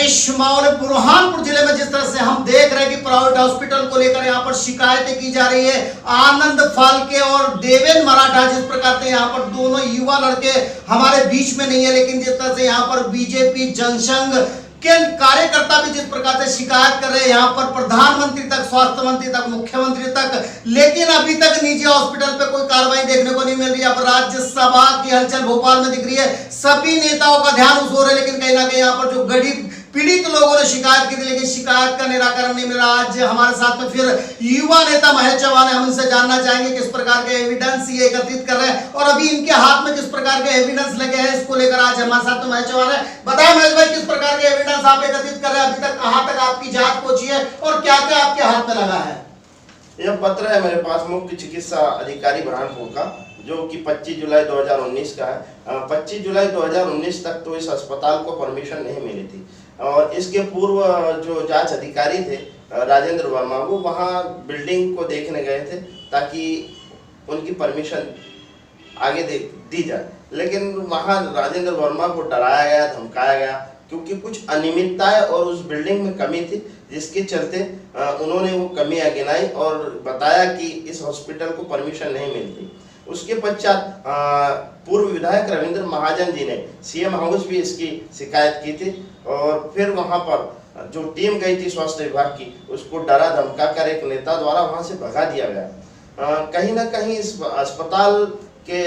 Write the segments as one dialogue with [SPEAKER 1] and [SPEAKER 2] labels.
[SPEAKER 1] नरेश मौर्य, बुरहानपुर जिले में जिस तरह से हम देख रहे हैं कि प्राइवेट हॉस्पिटल को लेकर यहाँ पर शिकायतें की जा रही है। आनंद फाल्के और देवेंद्र मराठा जिस प्रकार से यहाँ पर दोनों युवा लड़के हमारे बीच में नहीं है, लेकिन जिस तरह से यहाँ पर बीजेपी जनसंघ के कार्यकर्ता भी जिस प्रकार से शिकायत कर रहे हैं यहाँ पर प्रधानमंत्री तक, स्वास्थ्य मंत्री तक, मुख्यमंत्री तक, लेकिन अभी तक निजी हॉस्पिटल पे कोई कार्रवाई देखने को नहीं मिल रही है। अब राज्यसभा की हलचल भोपाल में दिख रही है, सभी नेताओं का ध्यान उस ओर है, लेकिन कहीं ना कहीं यहाँ पर जो गरीब पीड़ित लोगों ने शिकायत की थी, लेकिन शिकायत का निराकरण नहीं मिला। आज हमारे साथ में फिर युवा नेता महेश चौहान है, हम इनसे जानना चाहेंगे किस प्रकार के एविडेंस ये एकत्रित कर रहे हैं और अभी इनके हाथ में किस प्रकार के एविडेंस लगे हैं, इसको लेकर आज हमारे साथ में महेश चौहान है। बताएं महेश भाई, किस प्रकार के एविडेंस आप एकत्रित कर रहे हैं, अभी तक कहां तक आपकी जांच पहुंची है और क्या क्या आपके हाथ में लगा है?
[SPEAKER 2] यह पत्र है मेरे पास मुख्य चिकित्सा अधिकारी बुरहानपुर का, जो कि 25 जुलाई 2019 का है। 25 जुलाई 2019 तक तो इस अस्पताल को परमिशन नहीं मिली थी और इसके पूर्व जो जांच अधिकारी थे राजेंद्र वर्मा, वो वहाँ बिल्डिंग को देखने गए थे ताकि उनकी परमिशन आगे दी जाए, लेकिन वहाँ राजेंद्र वर्मा को डराया गया, धमकाया गया, क्योंकि कुछ अनियमितताएं और उस बिल्डिंग में कमी थी, जिसके चलते उन्होंने वो कमियां गिनाई और बताया कि इस हॉस्पिटल को परमिशन नहीं मिलती। उसके पश्चात पूर्व विधायक रविंद्र महाजन जी ने सीएम हाउस भी इसकी शिकायत की थी और फिर वहां पर जो टीम गई थी स्वास्थ्य विभाग की, उसको डरा धमका कर एक नेता द्वारा वहां से भगा दिया गया। कहीं ना कहीं इस अस्पताल के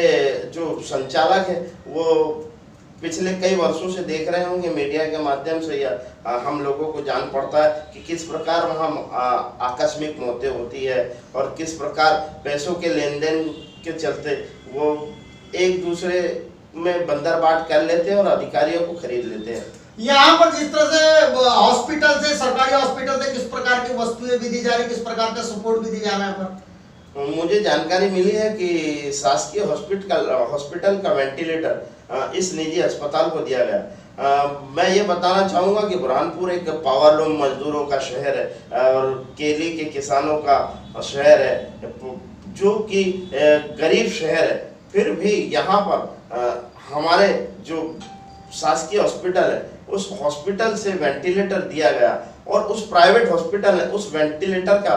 [SPEAKER 2] जो संचालक है वो पिछले कई वर्षों से देख रहे होंगे मीडिया के माध्यम से, या हम लोगों को जान पड़ता है कि किस प्रकार वहाँ आकस्मिक मौतें होती है और किस प्रकार पैसों के लेन देन के चलते वो एक दूसरे में बंदरबाट कर लेते हैं और अधिकारियों को खरीद लेते हैं।
[SPEAKER 1] यहाँ पर जिस तरह से हॉस्पिटल से, सरकारी हॉस्पिटल से किस प्रकार की वस्तुएं भी दी जा रही, किस प्रकार का सपोर्ट भी दी जा रहा है यहाँ पर?
[SPEAKER 2] मुझे जानकारी मिली है कि शासकीय हॉस्पिटल का वेंटिलेटर इस निजी अस्पताल को दिया गया। मैं ये बताना चाहूँगा कि बुरहानपुर एक पावरलूम मजदूरों का शहर है और केली के किसानों का शहर है, जो कि गरीब शहर है। फिर भी यहाँ पर हमारे जो शासकीय हॉस्पिटल है, उस हॉस्पिटल से वेंटिलेटर दिया गया और उस प्राइवेट हॉस्पिटल ने उस वेंटिलेटर का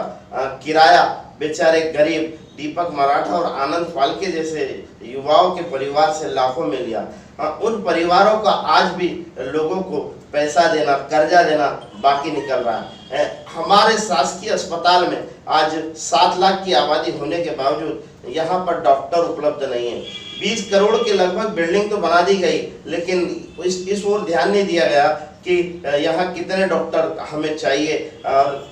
[SPEAKER 2] किराया बेचारे गरीब दीपक मराठा और आनंद फाल्के जैसे युवाओं के परिवार से लाखों में लिया। उन परिवारों का आज भी लोगों को पैसा देना, कर्जा देना बाकी निकल रहा है। हमारे शासकीय अस्पताल में आज 7 लाख की आबादी होने के बावजूद यहाँ पर डॉक्टर उपलब्ध नहीं है। 20 करोड़ के लगभग बिल्डिंग तो बना दी गई, लेकिन इस ओर ध्यान नहीं दिया गया कि यहाँ कितने डॉक्टर हमें चाहिए।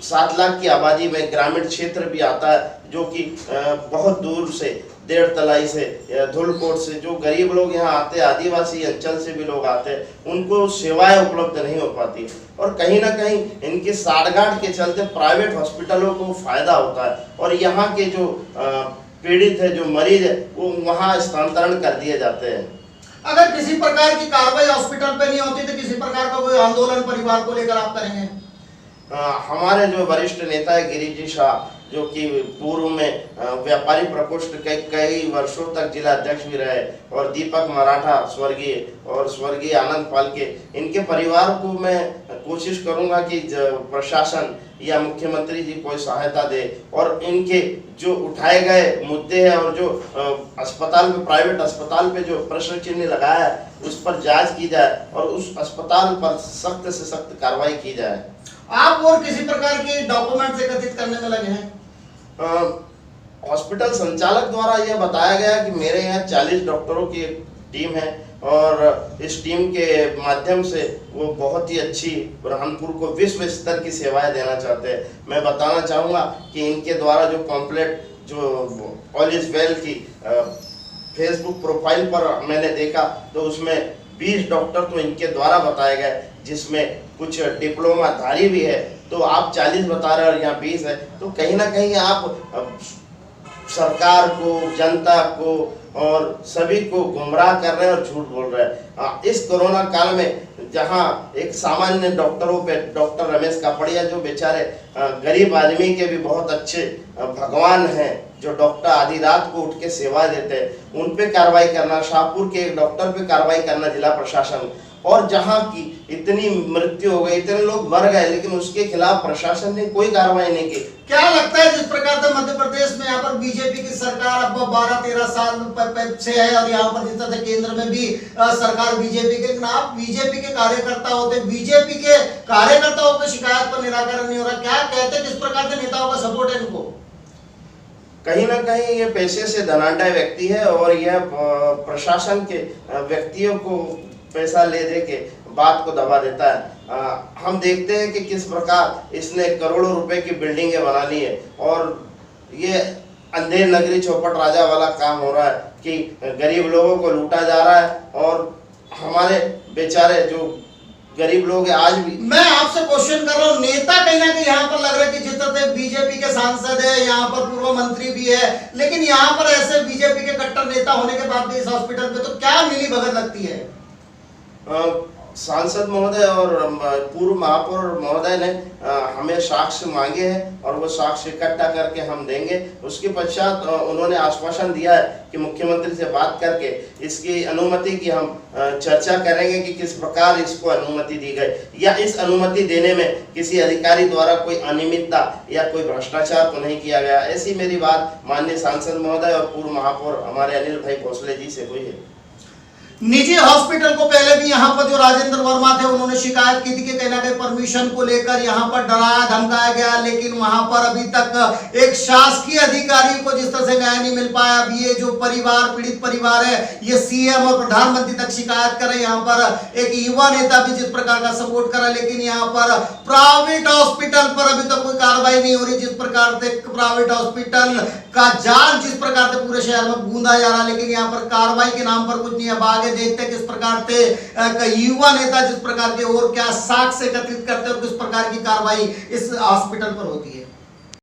[SPEAKER 2] 7 लाख की आबादी में ग्रामीण क्षेत्र भी आता है, जो कि बहुत दूर से, डेढ़ तलाई से, धुलकोट से जो गरीब लोग यहाँ आते हैं, आदिवासी अंचल से भी लोग आते हैं, उनको सेवाएं उपलब्ध नहीं हो पाती और कहीं ना कहीं इनके साठगांठ के चलते प्राइवेट हॉस्पिटलों को फायदा होता है और यहाँ के जो पीड़ित है, जो मरीज है, वो वहाँ स्थानांतरण कर दिए जाते हैं।
[SPEAKER 1] अगर किसी प्रकार की कार्रवाई हॉस्पिटल पे नहीं होती तो किसी प्रकार का कोई आंदोलन परिवार को लेकर आप करेंगे?
[SPEAKER 2] हमारे जो वरिष्ठ नेता है गिरिजी शाह, जो कि पूर्व में व्यापारी प्रकोष्ठ के कई वर्षों तक जिला अध्यक्ष भी रहे, और दीपक मराठा स्वर्गीय और स्वर्गीय आनंद फाल्के, इनके परिवार को मैं कोशिश करूंगा कि प्रशासन या मुख्यमंत्री जी कोई सहायता दे और इनके जो उठाए गए मुद्दे हैं और जो अस्पताल में, प्राइवेट अस्पताल पे जो प्रश्न चिन्ह लगाया है, उस पर जांच की जाए और उस अस्पताल पर सख्त से सख्त कार्रवाई की जाए।
[SPEAKER 1] आप और किसी प्रकार के डॉक्यूमेंट्स एकत्रित करने में लगे हैं?
[SPEAKER 2] हॉस्पिटल संचालक द्वारा यह बताया गया कि मेरे यहाँ 40 डॉक्टरों की एक टीम है और इस टीम के माध्यम से वो बहुत ही अच्छी बुरहानपुर को विश्व स्तर की सेवाएं देना चाहते हैं। मैं बताना चाहूँगा कि इनके द्वारा जो पॉम्पलेट, जो ऑल इज वेल की फेसबुक प्रोफाइल पर मैंने देखा, तो उसमें 20 डॉक्टर तो इनके द्वारा बताए गए, जिसमें कुछ डिप्लोमा धारी भी है। तो आप 40 बता रहे हैं और यहाँ 20 है, तो कहीं ना कहीं आप सरकार को, जनता को और सभी को गुमराह कर रहे हैं और झूठ बोल रहे हैं। इस कोरोना काल में जहाँ एक सामान्य डॉक्टरों पे, डॉक्टर रमेश कापड़िया जो बेचारे गरीब आदमी के भी बहुत अच्छे भगवान हैं, जो डॉक्टर आधी रात को उठ के सेवा देते हैं, उन पे कार्रवाई करना, शाहपुर के एक डॉक्टर पे कार्रवाई करना जिला प्रशासन, और जहां की इतनी मृत्यु हो गई, इतने लोग मर गए, लेकिन उसके खिलाफ प्रशासन ने कोई कार्रवाई नहीं की।
[SPEAKER 1] क्या लगता है जिस प्रकार से मध्य प्रदेश में यहाँ पर बीजेपी की सरकार अब 12-13 साल से है और यहाँ पर जिस तरह से केंद्र में भी सरकार बीजेपी के, लेकिन आप बीजेपी के कार्यकर्ता होते, बीजेपी के कार्यकर्ताओं की शिकायत पर निराकरण नहीं हो रहा, क्या कहते किस प्रकार से नेताओं का सपोर्ट है इनको?
[SPEAKER 2] कहीं ना कहीं ये पैसे से धनाढ्य व्यक्ति है और यह प्रशासन के व्यक्तियों को पैसा ले दे के बात को दबा देता है। हम देखते हैं कि किस प्रकार इसने करोड़ों रुपए की बिल्डिंगें बना ली है और ये अंधेर नगरी चौपट राजा वाला काम हो रहा है कि गरीब लोगों को लूटा जा रहा है और हमारे बेचारे जो गरीब लोग हैं आज भी।
[SPEAKER 1] मैं आपसे क्वेश्चन कर रहा हूँ, नेता कहीं ना कहीं यहाँ पर लग रहा है कि जिस तरह से बीजेपी के सांसद है, यहाँ पर पूर्व मंत्री भी है, लेकिन यहाँ पर ऐसे बीजेपी के कट्टर नेता होने के बाद भी इस हॉस्पिटल पे तो क्या मिली भगत लगती है?
[SPEAKER 2] सांसद महोदय और पूर्व महापौर महोदय ने हमें साक्ष्य मांगे हैं और वो साक्ष्य इकट्ठा करके हम देंगे। उसके पश्चात उन्होंने आश्वासन दिया है कि मुख्यमंत्री से बात करके इसकी अनुमति की हम चर्चा करेंगे कि किस प्रकार इसको अनुमति दी गई या इस अनुमति देने में किसी अधिकारी द्वारा कोई अनियमितता या कोई भ्रष्टाचार तो नहीं किया गया। ऐसी मेरी बात माननीय सांसद महोदय और पूर्व महापौर हमारे अनिल भाई भोसले जी से हुई है।
[SPEAKER 1] निजी हॉस्पिटल को पहले भी यहाँ पर जो राजेंद्र वर्मा थे उन्होंने शिकायत की थी कि कहीं ना कहीं परमिशन को लेकर यहाँ पर डराया धमकाया गया, लेकिन वहां पर अभी तक एक शासकीय अधिकारी को जिस तरह से न्याय नहीं मिल पाया। अभी ये जो परिवार, पीड़ित परिवार है, ये सीएम और प्रधानमंत्री तक शिकायत करे। यहाँ पर एक युवा नेता भी जिस प्रकार का सपोर्ट करा, लेकिन यहाँ पर प्राइवेट हॉस्पिटल पर अभी तक कोई कार्रवाई नहीं हो रही। जिस प्रकार से प्राइवेट हॉस्पिटल का जाल जिस प्रकार से पूरे शहर में गूंदा जा रहा, लेकिन यहाँ पर कार्रवाई के नाम पर कुछ नहीं। अब आगे देखते हैं किस प्रकार से युवा नेता जिस प्रकार के और क्या साक्ष्य एकत्रित करते हैं और किस प्रकार की कार्रवाई इस हॉस्पिटल पर होती है।